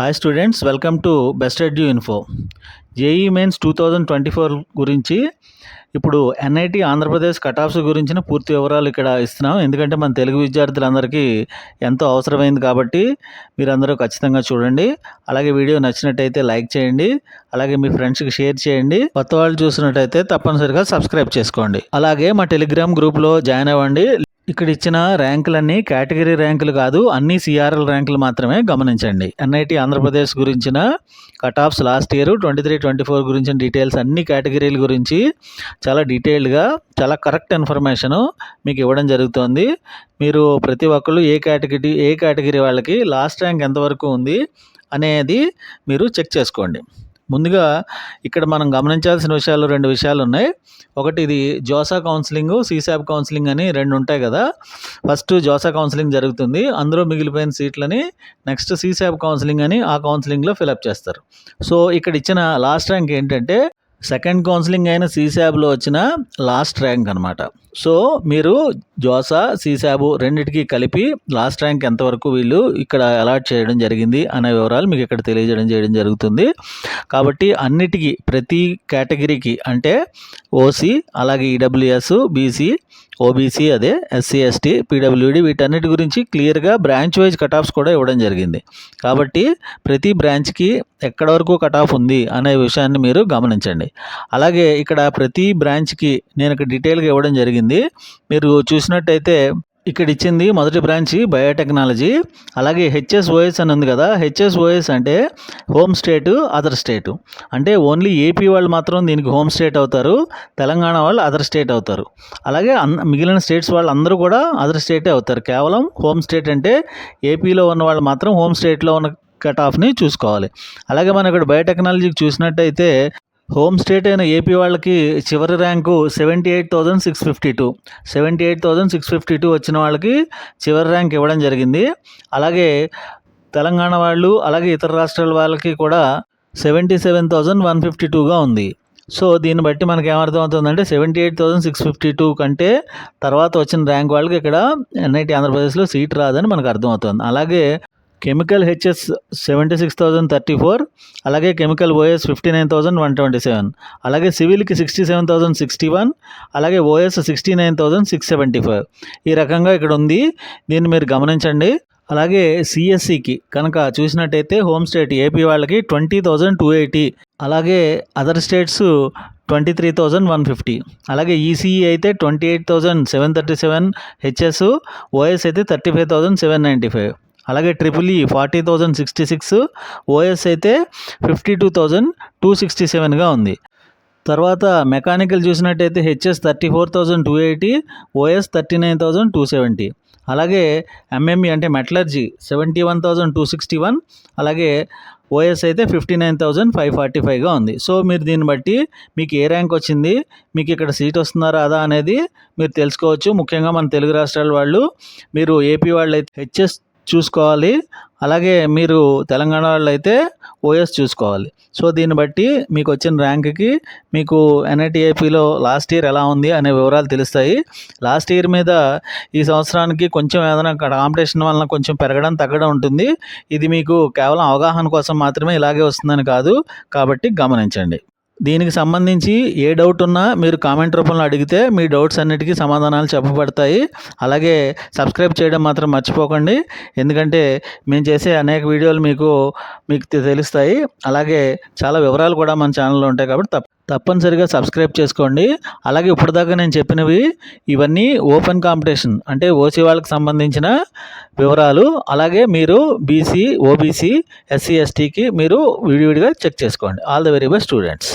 Hi students, welcome to best edu info. JEE mains 2024 గురించి ఇప్పుడు NIT Andhra Pradesh cut-offs గురించిన పూర్తి వివరాలు ఇక్కడ ఇస్తున్నాం. ఎందుకంటే మన తెలుగు విద్యార్థులందరికీ ఎంతో అవసరమైంది కాబట్టి మీరందరూ ఖచ్చితంగా చూడండి. అలాగే వీడియో నచ్చినట్టయితే లైక్ చేయండి. అలాగే మీ ఫ్రెండ్స్కి షేర్ చేయండి. కొత్త వాళ్ళు చూసినట్టయితే తప్పనిసరిగా సబ్స్క్రైబ్ చేసుకోండి. అలాగే మా టెలిగ్రామ్ గ్రూప్లో జాయిన్ అవ్వండి. ఇక్కడ ఇచ్చిన ర్యాంకులన్నీ కేటగిరీ ర్యాంకులు కాదు, అన్ని సిఆర్ఎల్ ర్యాంకులు మాత్రమే. గమనించండి. ఎన్ఐటి ఆంధ్రప్రదేశ్ గురించిన కటాఫ్స్ లాస్ట్ ఇయర్ 23-24 గురించిన డీటెయిల్స్ అన్ని కేటగిరీల గురించి చాలా డీటెయిల్డ్గా చాలా కరెక్ట్ ఇన్ఫర్మేషన్ మీకు ఇవ్వడం జరుగుతుంది. మీరు ప్రతి ఒక్కళ్ళు ఏ కేటగిరీ వాళ్ళకి లాస్ట్ ర్యాంక్ ఎంతవరకు ఉంది అనేది మీరు చెక్ చేసుకోండి. ముందుగా ఇక్కడ మనం గమనించాల్సిన విషయాలు 2 విషయాలు ఉన్నాయి. ఒకటి, ఇది జోసా కౌన్సిలింగ్, సీసాబ్ కౌన్సిలింగ్ అని 2 ఉంటాయి కదా. ఫస్ట్ జోసా కౌన్సిలింగ్ జరుగుతుంది, అందులో మిగిలిపోయిన సీట్లని నెక్స్ట్ సీసాబ్ కౌన్సిలింగ్ అని ఆ కౌన్సిలింగ్లో ఫిలప్ చేస్తారు. సో ఇక్కడ ఇచ్చిన లాస్ట్ ర్యాంక్ ఏంటంటే సెకండ్ కౌన్సిలింగ్ అయిన సీసాబ్లో వచ్చిన లాస్ట్ ర్యాంక్ అనమాట. సో మీరు జోసా, సీసాబు రెండింటికి కలిపి లాస్ట్ ర్యాంక్ ఎంతవరకు వీళ్ళు ఇక్కడ అలాట్ చేయడం జరిగింది అనే వివరాలు మీకు ఇక్కడ చేయడం జరుగుతుంది. కాబట్టి అన్నిటికీ ప్రతి కేటగిరీకి అంటే ఓసీ, అలాగే ఈడబ్ల్యూఎస్, బీసీ, ఓబీసీ, అదే ఎస్సీ, ఎస్టీ, పీడబ్ల్యూడి, వీటన్నిటి గురించి క్లియర్గా బ్రాంచ్ వైజ్ కటాఫ్స్ కూడా ఇవ్వడం జరిగింది. కాబట్టి ప్రతి బ్రాంచ్కి ఎక్కడ వరకు కటాఫ్ ఉంది అనే విషయాన్ని మీరు గమనించండి. అలాగే ఇక్కడ ప్రతి బ్రాంచ్కి నేను ఇక్కడ డీటెయిల్గా ఇవ్వడం జరిగింది. మీరు చూసినట్టయితే ఇక్కడ ఇచ్చింది మొదటి బ్రాంచ్ బయోటెక్నాలజీ. అలాగే హెచ్ఎస్ఓఎస్ అని ఉంది కదా. హెచ్ఎస్ఓఎస్ అంటే హోమ్ స్టేట్, అదర్ స్టేట్. అంటే ఓన్లీ ఏపీ వాళ్ళు మాత్రం దీనికి హోమ్ స్టేట్ అవుతారు, తెలంగాణ వాళ్ళు అదర్ స్టేట్ అవుతారు. అలాగే మిగిలిన స్టేట్స్ వాళ్ళు అందరూ కూడా అదర్ స్టేటే అవుతారు. కేవలం హోమ్ స్టేట్ అంటే ఏపీలో ఉన్న వాళ్ళు మాత్రం హోమ్ స్టేట్లో ఉన్న కట్ ఆఫ్ని చూసుకోవాలి. అలాగే మనం ఇక్కడ బయోటెక్నాలజీకి చూసినట్టయితే హోమ్ స్టేట్ అయిన ఏపీ వాళ్ళకి చివరి ర్యాంకు 78,652 వచ్చిన వాళ్ళకి చివరి ర్యాంక్ ఇవ్వడం జరిగింది. అలాగే తెలంగాణ వాళ్ళు, అలాగే ఇతర రాష్ట్రాల వాళ్ళకి కూడా 77,152గా ఉంది. సో దీన్ని బట్టి మనకి ఏమర్థం అవుతుందంటే 78,652 కంటే తర్వాత వచ్చిన ర్యాంక్ వాళ్ళకి ఇక్కడ ఎన్ఐటి ఆంధ్రప్రదేశ్లో సీట్ రాదని మనకు అర్థమవుతుంది. అలాగే కెమికల్ హెచ్ఎస్ 76,034, అలాగే కెమికల్ ఓఎస్ 59,127, అలాగే సివిల్కి 67,061, అలాగే ఓఎస్ 69,675. ఈ రకంగా ఇక్కడ ఉంది. దీన్ని మీరు గమనించండి. అలాగే సిఎస్సికి కనుక చూసినట్టయితే హోమ్ స్టేట్ ఏపీ వాళ్ళకి 20,280, అలాగే అదర్ స్టేట్స్ 23,150, అలాగే ఈసీఈ అయితే 28,737 హెచ్ఎస్, ఓఎస్ అయితే 35,795, అలాగే ట్రిపుల్ ఈ 40,066, ఓఎస్ అయితే 52,267గా ఉంది. తర్వాత మెకానికల్ చూసినట్టయితే హెచ్ఎస్ 34,280, ఓఎస్ 39,270, అలాగే ఎంఎంఈ అంటే మెటలర్జీ 71,261, అలాగే ఓఎస్ అయితే 59,545గా ఉంది. సో మీరు దీన్ని బట్టి మీకు ఏ ర్యాంక్ వచ్చింది, మీకు ఇక్కడ సీట్ వస్తుందా రాదా అనేది మీరు తెలుసుకోవచ్చు. ముఖ్యంగా మన తెలుగు రాష్ట్రాల వాళ్ళు, మీరు ఏపీ వాళ్ళు అయితే హెచ్ఎస్ చూసుకోవాలి, అలాగే మీరు తెలంగాణ వాళ్ళు అయితే ఓఎస్ చూసుకోవాలి. సో దీన్ని బట్టి మీకు వచ్చిన ర్యాంక్కి మీకు ఎన్ఐటి ఏపీలో లాస్ట్ ఇయర్ ఎలా ఉంది అనే వివరాలు తెలుస్తాయి. లాస్ట్ ఇయర్ మీద ఈ సంవత్సరానికి కొంచెం ఏదైనా కాంపిటీషన్ వలన కొంచెం పెరగడం తగ్గడం ఉంటుంది. ఇది మీకు కేవలం అవగాహన కోసం మాత్రమే ఇలాగే వస్తుందని కాదు, కాబట్టి గమనించండి. దీనికి సంబంధించి ఏ డౌట్ ఉన్నా మీరు కామెంట్ రూపంలో అడిగితే మీ డౌట్స్ అన్నిటికీ సమాధానాలు చెప్పబడతాయి. అలాగే సబ్స్క్రైబ్ చేయడం మాత్రం మర్చిపోకండి, ఎందుకంటే మేము చేసే అనేక వీడియోలు మీకు తెలుస్తాయి. అలాగే చాలా వివరాలు కూడా మన ఛానల్లో ఉంటాయి, కాబట్టి తప్పనిసరిగా సబ్స్క్రైబ్ చేసుకోండి. అలాగే ఇప్పటిదాకా నేను చెప్పినవి ఇవన్నీ ఓపెన్ కాంపిటీషన్ అంటే ఓసీ వాళ్ళకి సంబంధించిన వివరాలు. అలాగే మీరు బీసీ, ఓబీసీ, ఎస్సీ, ఎస్టీకి మీరు విడివిడిగా చెక్ చేసుకోండి. All the very best students.